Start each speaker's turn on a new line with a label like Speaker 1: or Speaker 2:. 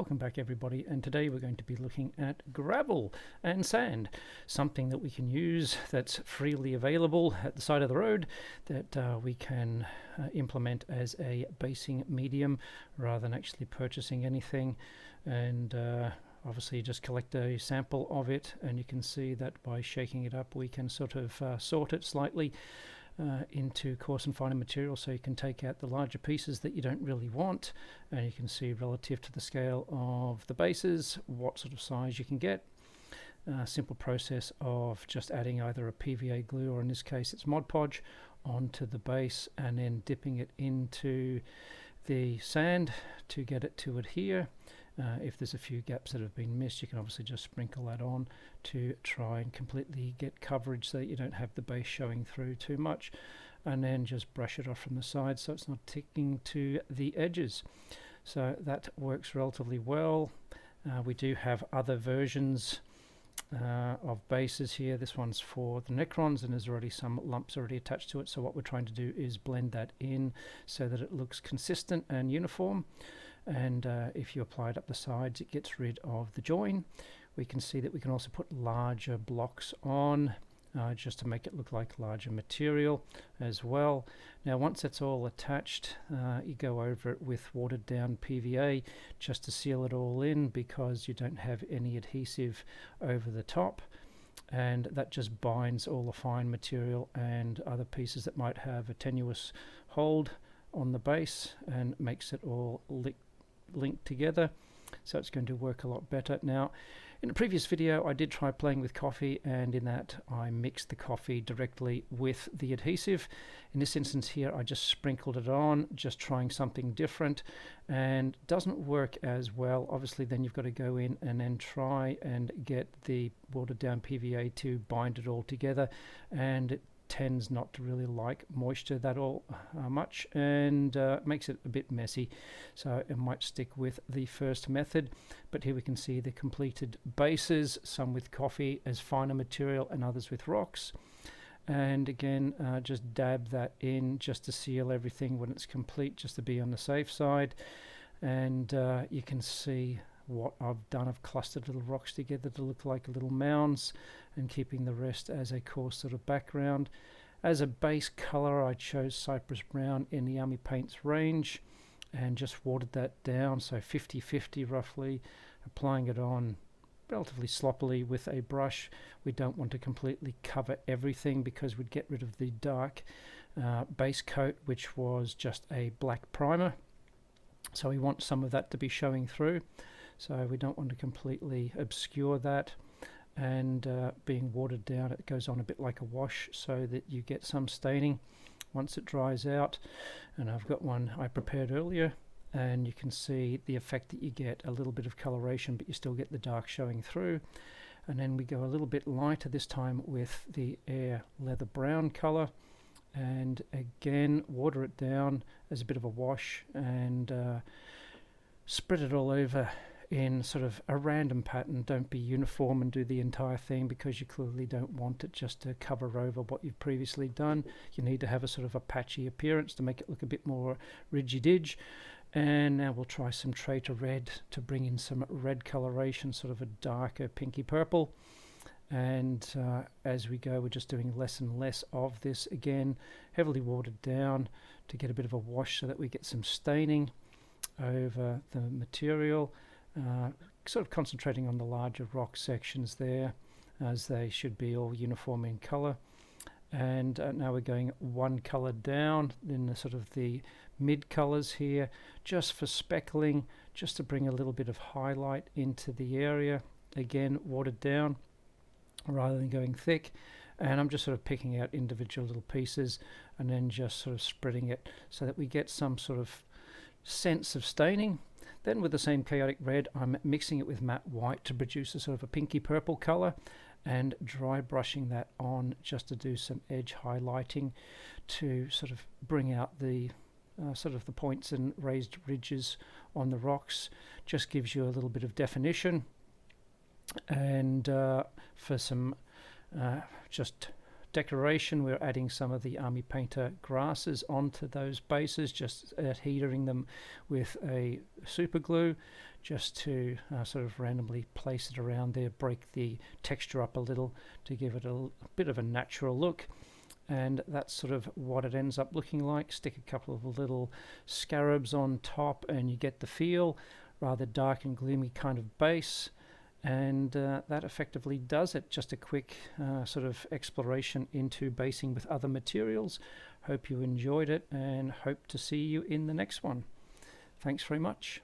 Speaker 1: Welcome back everybody, and today we're going to be looking at gravel and sand, something that we can use that's freely available at the side of the road that we can implement as a basing medium rather than actually purchasing anything. And obviously just collect a sample of it, and you can see that by shaking it up we can sort of sort it slightly into coarse and finer material, so you can take out the larger pieces that you don't really want, and you can see relative to the scale of the bases what sort of size you can get. Simple process of just adding either a PVA glue, or in this case it's Mod Podge, onto the base and then dipping it into the sand to get it to adhere. If there's a few gaps that have been missed, you can obviously just sprinkle that on to try and completely get coverage so that you don't have the base showing through too much, and then just brush it off from the side so it's not sticking to the edges. So that works relatively well. We do have other versions of bases here. This one's for the Necrons, and there's already some lumps already attached to it, so what we're trying to do is blend that in so that it looks consistent and uniform. And if you apply it up the sides, it gets rid of the join. We can see that we can also put larger blocks on just to make it look like larger material as well. Now once it's all attached, you go over it with watered down PVA just to seal it all in, because you don't have any adhesive over the top, and that just binds all the fine material and other pieces that might have a tenuous hold on the base and makes it all linked together, so it's going to work a lot better. Now in the previous video I did try playing with coffee, and in that I mixed the coffee directly with the adhesive. In this instance here I just sprinkled it on, just trying something different, and it doesn't work as well. Obviously then you've got to go in and then try and get the watered down PVA to bind it all together, and it tends not to really like moisture that all much, and makes it a bit messy, so it might stick with the first method. But here we can see the completed bases, some with coffee as finer material and others with rocks, and again just dab that in just to seal everything when it's complete, just to be on the safe side. And you can see what I've done. I've clustered little rocks together to look like little mounds, and keeping the rest as a coarse sort of background. As a base color I chose Cypress Brown in the Army Paints range and just watered that down, so 50-50 roughly, applying it on relatively sloppily with a brush. We don't want to completely cover everything because we'd get rid of the dark base coat, which was just a black primer, so we want some of that to be showing through. So we don't want to completely obscure that, and being watered down, it goes on a bit like a wash so that you get some staining once it dries out. And I've got one I prepared earlier, and you can see the effect that you get, a little bit of coloration but you still get the dark showing through. And then we go a little bit lighter this time with the Air Leather Brown color, and again water it down as a bit of a wash, and spread it all over in sort of a random pattern. Don't be uniform and do the entire thing, because you clearly don't want it just to cover over what you've previously done. You need to have a sort of a patchy appearance to make it look a bit more ridgy-dig. And now we'll try some Traitor Red to bring in some red coloration, sort of a darker pinky purple. And as we go, we're just doing less and less of this, again heavily watered down to get a bit of a wash so that we get some staining over the material. Sort of concentrating on the larger rock sections there, as they should be all uniform in color. And now we're going one color down in the sort of the mid colors here, just for speckling, just to bring a little bit of highlight into the area. Again watered down rather than going thick, and I'm just sort of picking out individual little pieces and then just sort of spreading it so that we get some sort of sense of staining. Then with the same chaotic red, I'm mixing it with matte white to produce a sort of a pinky purple color, and dry brushing that on just to do some edge highlighting to sort of bring out the sort of the points and raised ridges on the rocks. Just gives you a little bit of definition. And for some just decoration, we're adding some of the Army Painter grasses onto those bases, just adhering them with a super glue, just to sort of randomly place it around there, break the texture up a little to give it a bit of a natural look. And that's sort of what it ends up looking like. Stick a couple of little scarabs on top and you get the feel, rather dark and gloomy kind of base. And that effectively does it. Just a quick sort of exploration into basing with other materials. Hope you enjoyed it and hope to see you in the next one. Thanks very much.